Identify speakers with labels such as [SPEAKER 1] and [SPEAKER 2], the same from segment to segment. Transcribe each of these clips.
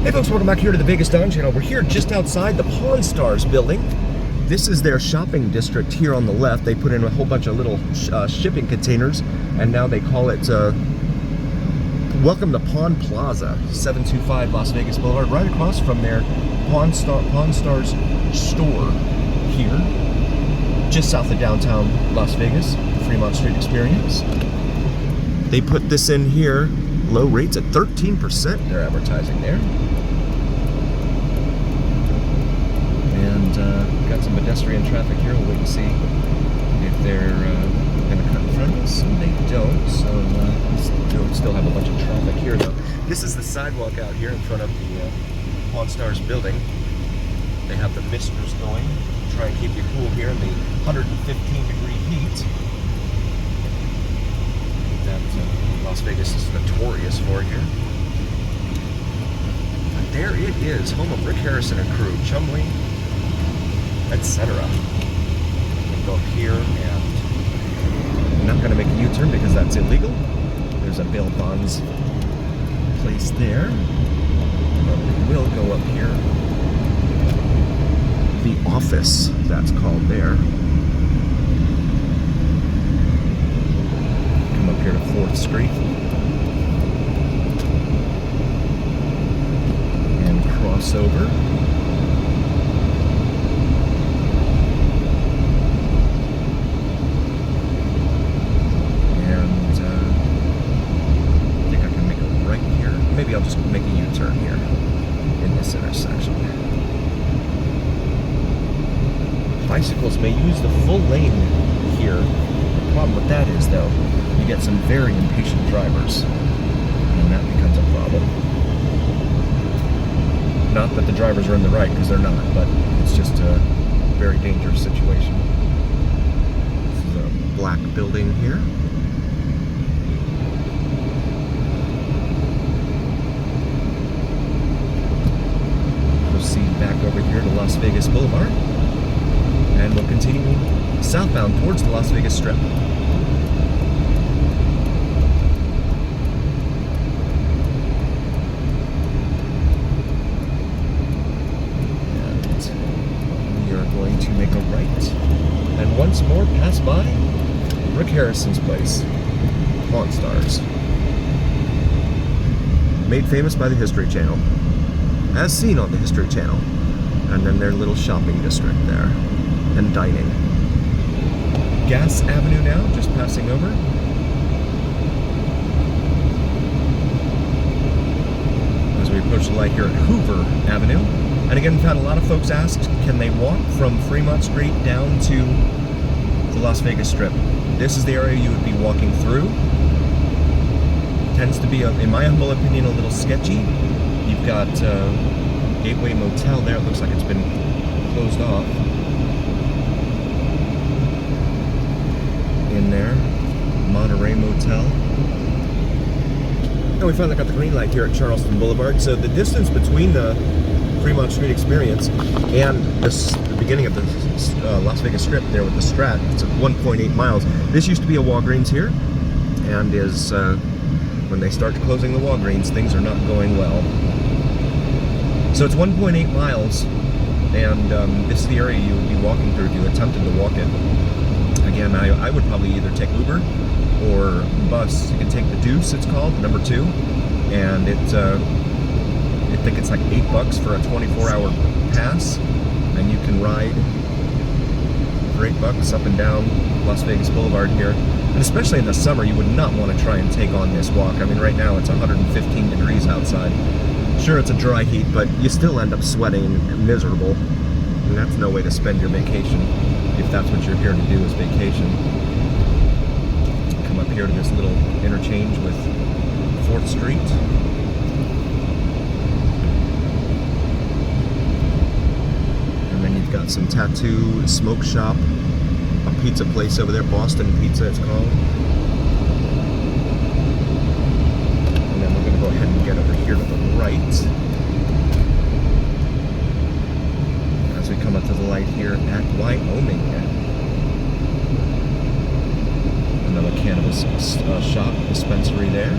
[SPEAKER 1] Hey folks, welcome back here to the Vegas Don Channel. We're here just outside the Pawn Stars building. This is their shopping district here on the left. They put in a whole bunch of little shipping containers, and now they call it Welcome to Pawn Plaza, 725 Las Vegas Boulevard, right across from their Pawn Stars store here, just south of downtown Las Vegas, the Fremont Street Experience. They put this in here, low rates at 13%, they're advertising there. And got some pedestrian traffic here. We'll wait and see if they're going to cut in front of us. And they don't, so we still have a bunch of traffic here though. This is the sidewalk out here in front of the Pawn Stars building. They have the misters going to try and keep you cool here in the 115-degree heat that Las Vegas is notorious for here. But there it is, home of Rick Harrison and crew, Chumley, etc. We'll go up here, and I'm not going to make a U-turn because that's illegal. There's a bail bonds place there. But we will go up here. The office, that's called there. Come up here to 4th Street. And cross over. Maybe I'll just make a U-turn here in this intersection. Bicycles may use the full lane here. The problem with that is, though, you get some very impatient drivers, and that becomes a problem. Not that the drivers are in the right, because they're not, but it's just a very dangerous situation. This is a black building here. Back over here to Las Vegas Boulevard, and we'll continue southbound towards the Las Vegas Strip. And we are going to make a right, and once more pass by Rick Harrison's place, Pawn Stars. Made famous by the History Channel, as seen on the History Channel, and then their little shopping district there, and dining. Gas Avenue now, just passing over. As we approach the light here at Hoover Avenue. And again, we've had a lot of folks ask, can they walk from Fremont Street down to the Las Vegas Strip? This is the area you would be walking through. Tends to be, in my humble opinion, a little sketchy. You've got Gateway Motel there. It looks like it's been closed off. In there, Monterey Motel. And we finally got the green light here at Charleston Boulevard. So the distance between the Fremont Street Experience and the beginning of the Las Vegas Strip there with the Strat, it's 1.8 miles. This used to be a Walgreens here, and is when they start closing the Walgreens, things are not going well. So it's 1.8 miles, and this is the area you would be walking through if you attempted to walk it. Again, I would probably either take Uber or bus. You can take the Deuce, it's called, number 2, and I think it's like $8 for a 24-hour pass, and you can ride for $8 up and down Las Vegas Boulevard here. And especially in the summer, you would not want to try and take on this walk. I mean, right now it's 115 degrees outside. Sure, it's a dry heat, but you still end up sweating and miserable. And that's no way to spend your vacation, if that's what you're here to do is vacation. Come up here to this little interchange with 4th Street. And then you've got some tattoo, smoke shop, a pizza place over there, Boston Pizza it's called. And then we're going to go ahead and get over here to the right. As we come up to the light here at Wyoming. Another cannabis shop, dispensary there.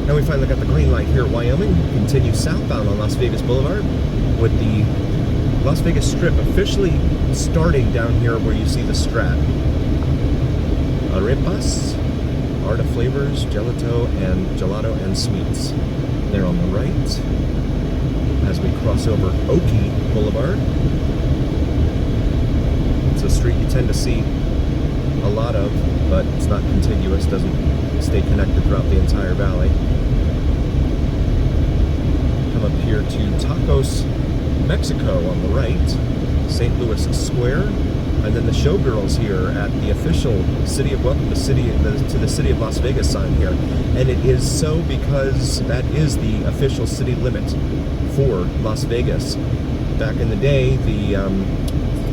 [SPEAKER 1] Now we finally got the green light here at Wyoming. Continue southbound on Las Vegas Boulevard with the Las Vegas Strip officially starting down here where you see the Strat. Arepas, Art of Flavors, Gelato and Sweets. There on the right as we cross over Oakey Boulevard. It's a street you tend to see a lot of, but it's not contiguous, doesn't stay connected throughout the entire valley. Come up here to Tacos Mexico on the right, St. Louis Square, and then the Showgirls here at the official City of Welcome to the City of Las Vegas sign here. And it is so because that is the official city limit for Las Vegas. Back in the day, the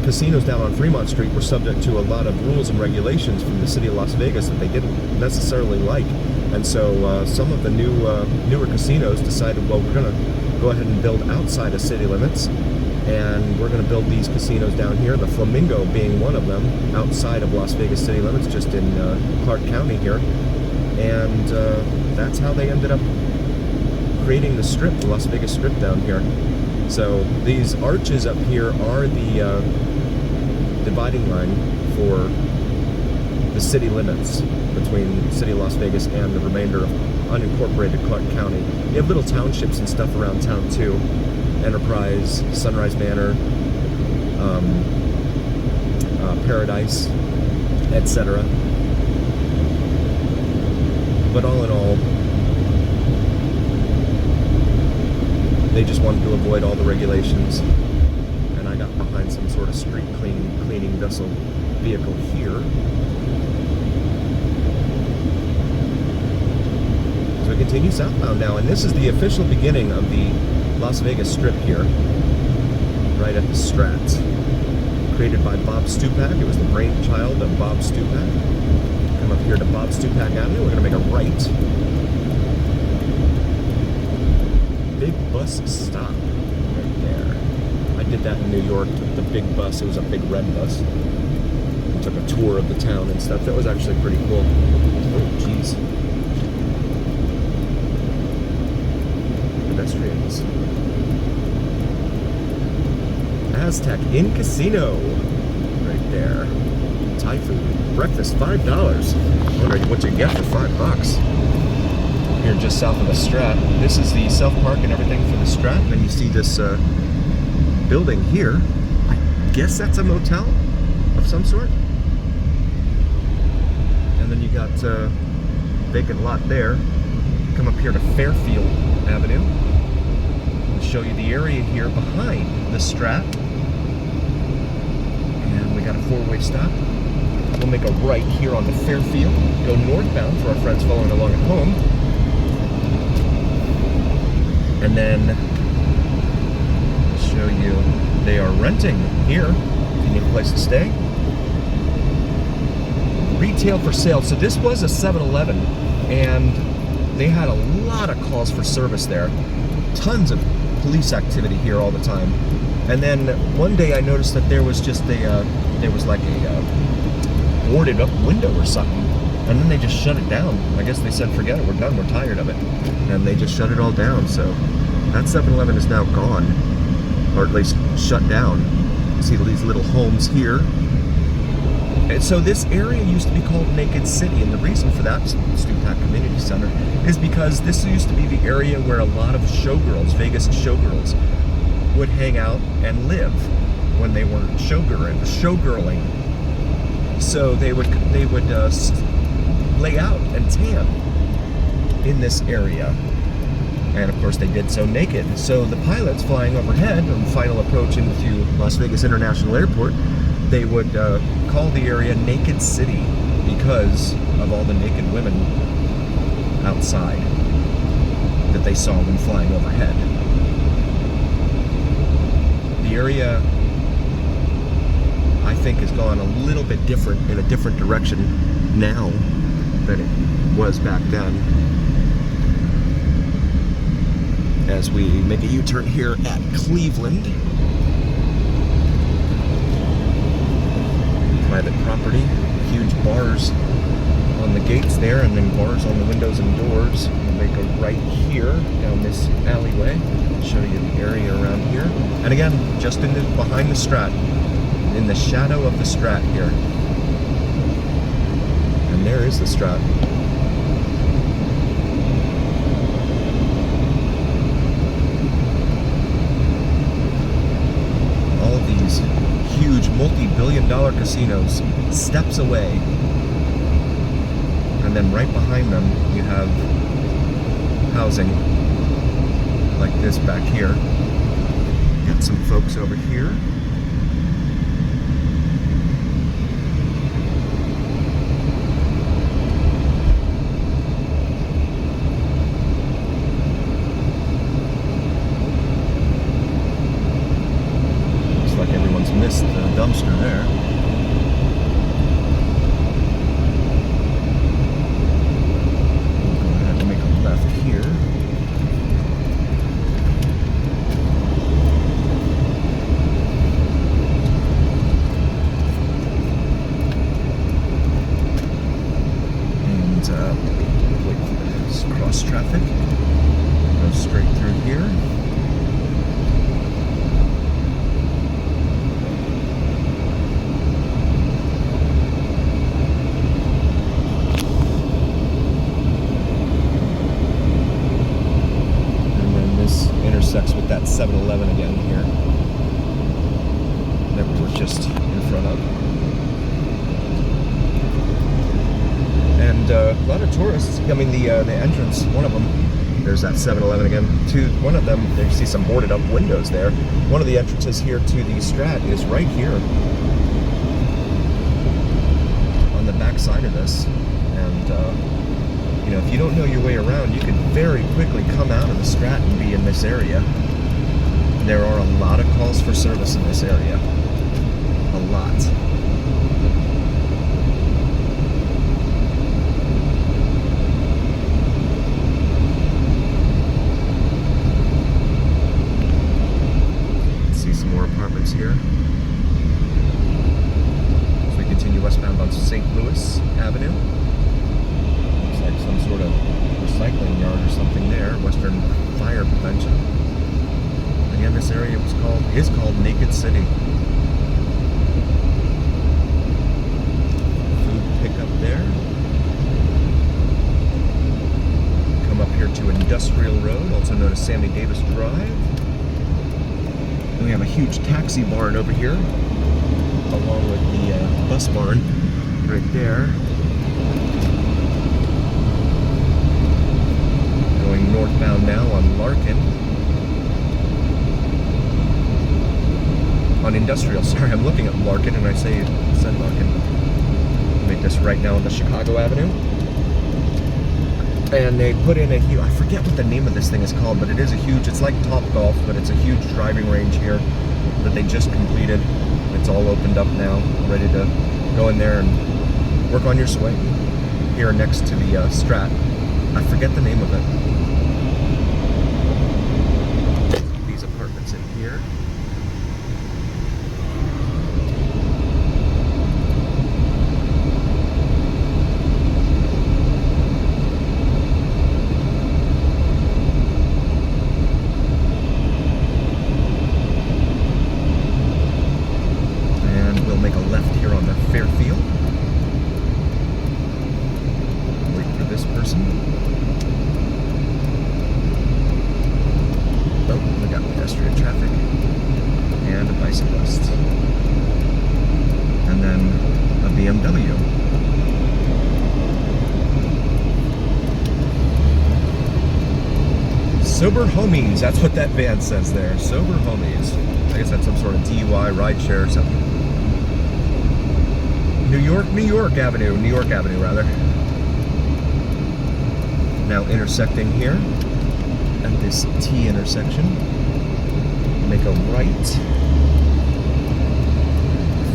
[SPEAKER 1] casinos down on Fremont Street were subject to a lot of rules and regulations from the City of Las Vegas that they didn't necessarily like. And so some of the newer casinos decided, well, we're going to go ahead and build outside of city limits, and we're going to build these casinos down here, the Flamingo being one of them, outside of Las Vegas city limits, just in Clark County here. And that's how they ended up creating the Strip, the Las Vegas Strip down here. So these arches up here are the dividing line for the city limits between the city of Las Vegas and the remainder of unincorporated Clark County. You have little townships and stuff around town too. Enterprise, Sunrise Manor, Paradise, etc. But all in all, they just wanted to avoid all the regulations, and I got behind some sort of street cleaning vessel vehicle here. So we continue southbound now, and this is the official beginning of the Las Vegas Strip here, right at the Strat. Created by Bob Stupak. It was the brainchild of Bob Stupak. Come up here to Bob Stupak Avenue. We're going to make a right. Big bus stop right there. I did that in New York, took the big bus. It was a big red bus. We took a tour of the town and stuff. That was actually pretty cool. Oh, jeez. Pedestrians. Aztec Inn Casino. Right there. Thai food. Breakfast, $5. Wondering what you get for $5. Here just south of the Strat. This is the self-park and everything for the Strat. And then you see this building here. I guess that's a motel of some sort. And then you got a vacant lot there. Come up here to Fairfield Avenue. I'll show you the area here behind the Strat. And we got a four-way stop. We'll make a right here on the Fairfield. Go northbound for our friends following along at home. And then I'll show you, they are renting here if you need a place to stay. Retail for sale. So this was a 7-Eleven, and they had a lot of calls for service there. Tons of police activity here all the time. And then one day I noticed that there was just there was like a boarded up window or something. And then they just shut it down. I guess they said, forget it, we're done, we're tired of it. And they just shut it all down. So that 7-Eleven is now gone, or at least shut down. You see these little homes here. And so this area used to be called Naked City, and the reason for that, Stupak Community Center, is because this used to be the area where a lot of showgirls, Vegas showgirls, would hang out and live when they were showgirling. So they would lay out and tan in this area. And of course they did so naked. So the pilots flying overhead on the final approach into Las Vegas International Airport, they would call the area Naked City because of all the naked women outside that they saw when flying overhead. The area, I think, has gone a little bit different, in a different direction now than it was back then. As we make a U-turn here at Cleveland. Private property, huge bars on the gates there, and then bars on the windows and doors. We'll make a right here down this alleyway. Show you the area around here. And again, just behind the Strat, in the shadow of the Strat here. And there is the Strat. All of these huge multi-billion-dollar casinos steps away. And then right behind them, you have housing like this back here. Got some folks over here. Looks like everyone's missed the dumpster there. Cross traffic, go straight through here. And then this intersects with that 7-Eleven again here that we were just in front of. And a lot of tourists, I mean the entrance, one of them, there's that 7-Eleven again. One of them, you see some boarded up windows there. One of the entrances here to the Strat is right here on the back side of this. And you know, if you don't know your way around, you can very quickly come out of the Strat and be in this area. There are a lot of calls for service in this area. A lot. Apartments here. As we continue westbound on St. Louis Avenue. Looks like some sort of recycling yard or something there. Western Fire Prevention. Again, this area is called Naked City. Food pickup there. Come up here to Industrial Road, also known as Sammy Davis Drive. We have a huge taxi barn over here, along with the bus barn right there. Going northbound now on Larkin. On Industrial, sorry, I'm looking at Larkin and I said Larkin. Make this right now on the Chicago Avenue. And they put in a huge, I forget what the name of this thing is called, but it is a huge, it's like Topgolf, but it's a huge driving range here that they just completed. It's all opened up now, ready to go in there and work on your swing. Here next to the Strat. I forget the name of it. These apartments in here. Make a left here on the Fairfield. Wait for this person. Oh, we got pedestrian traffic and a bicyclist. And then a BMW. Sober homies, that's what that van says there. Sober homies. I guess that's some sort of DUI rideshare or something. New York Avenue rather. Now intersecting here at this T intersection. Make a right.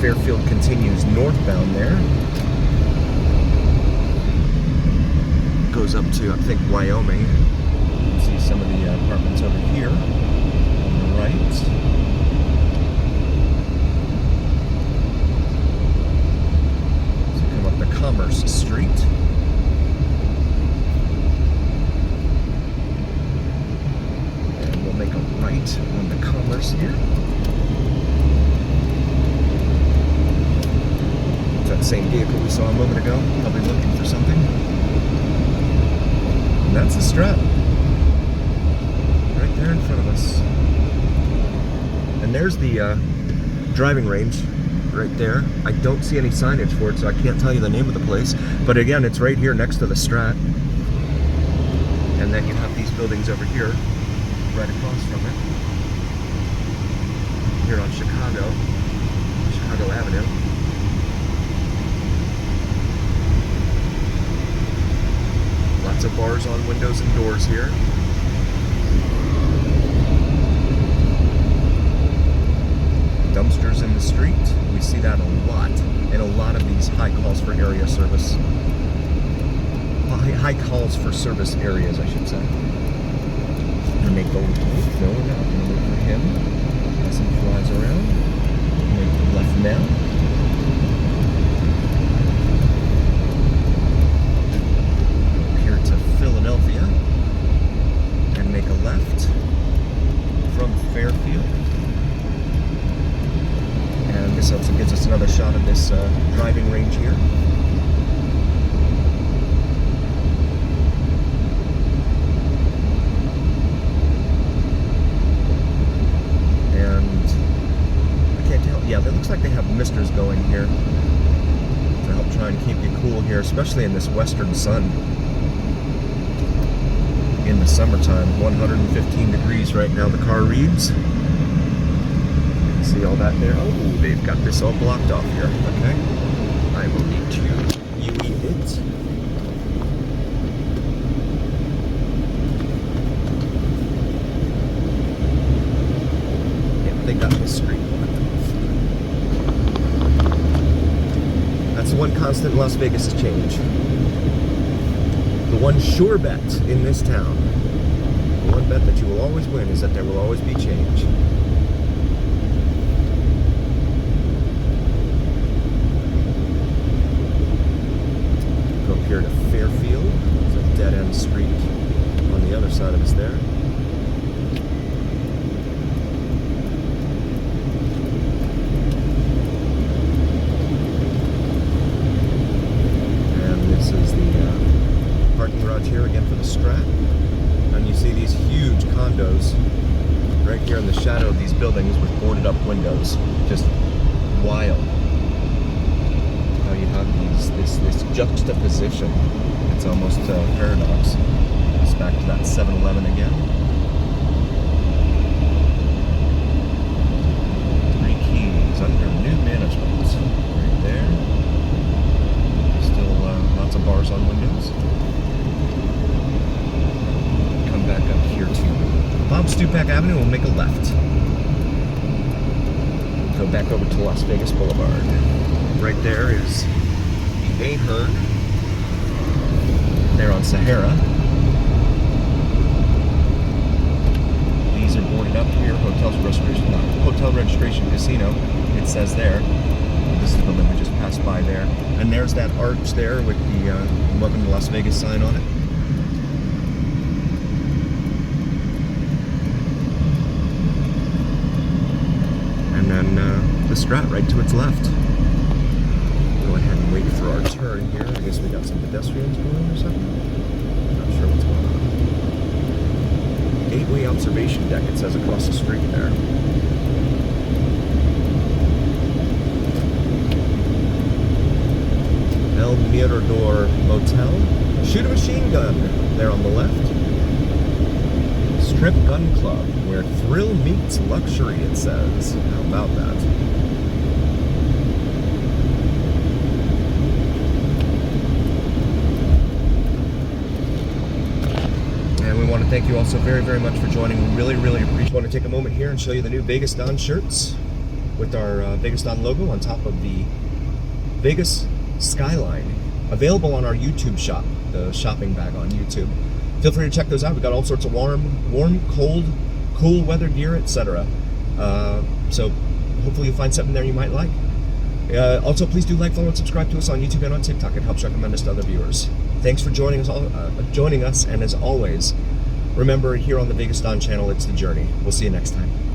[SPEAKER 1] Fairfield continues northbound there. Goes up to, I think, Wyoming. You can see some of the apartments over here on the right. Commerce Street. right on the Commerce here. That same vehicle we saw a moment ago, probably looking for something. And that's the Strat. Right there in front of us. And there's the driving range right there. I don't see any signage for it, so I can't tell you the name of the place. But again, it's right here next to the Strat. And then you have these buildings over here, right across from it. Here on Chicago Avenue. Lots of bars on windows and doors here. Dumpsters in the street. We see that a lot in a lot of these high calls for area service. High calls for service areas, I should say. And they go, no, we're not going to wait for him as he flies around. Make the left now. Philadelphia and make a left from Fairfield, and this also gives us another shot of this driving range here. And I can't tell, yeah, it looks like they have misters going here to help try and keep you cool here, especially in this western sun. In the summertime, 115 degrees right now, the car reads. See all that there? Oh, they've got this all blocked off here. Okay. I will need to UE it. Yep, they got this street blocked off. That's the one constant in Las Vegas is change. The one sure bet in this town, the one bet that you will always win is that there will always be change. Go up here to Fairfield. There's a dead-end street on the other side of us there. And this is the parking garage here again for the Strat, and you see these huge condos right here in the shadow of these buildings with boarded up windows. Just wild how you have this juxtaposition. It's almost a paradox. It's back to that 7-Eleven again. Three Keys under new management right there. Still lots of bars on windows. Back up here to Bob Stupak Avenue, we'll make a left. Go back over to Las Vegas Boulevard. Right there is the Ahern. There on Sahara. These are boarded up here. Hotel registration casino. It says there. This is the building we just passed by there. And there's that arch there with the Welcome to Las Vegas sign on it. The Strat right to its left. Go ahead and wait for our turn here. I guess we got some pedestrians going or something. Not sure what's going on. Gateway observation deck, it says across the street there. El Mirador Motel. Shoot a machine gun there on the left. Strip Gun Club, where thrill meets luxury, it says. How about that? And we want to thank you all so very, very much for joining. We really, really appreciate it. I want to take a moment here and show you the new Vegas Don shirts with our Vegas Don logo on top of the Vegas skyline. Available on our YouTube shop, the shopping bag on YouTube. Feel free to check those out. We've got all sorts of warm, cold, cool weather gear, etc. So hopefully you'll find something there you might like. Also, please do like, follow, and subscribe to us on YouTube and on TikTok. It helps recommend us to other viewers. Thanks for joining us, and as always, Remember, here on the Vegas Don channel, it's the journey. We'll see you next time.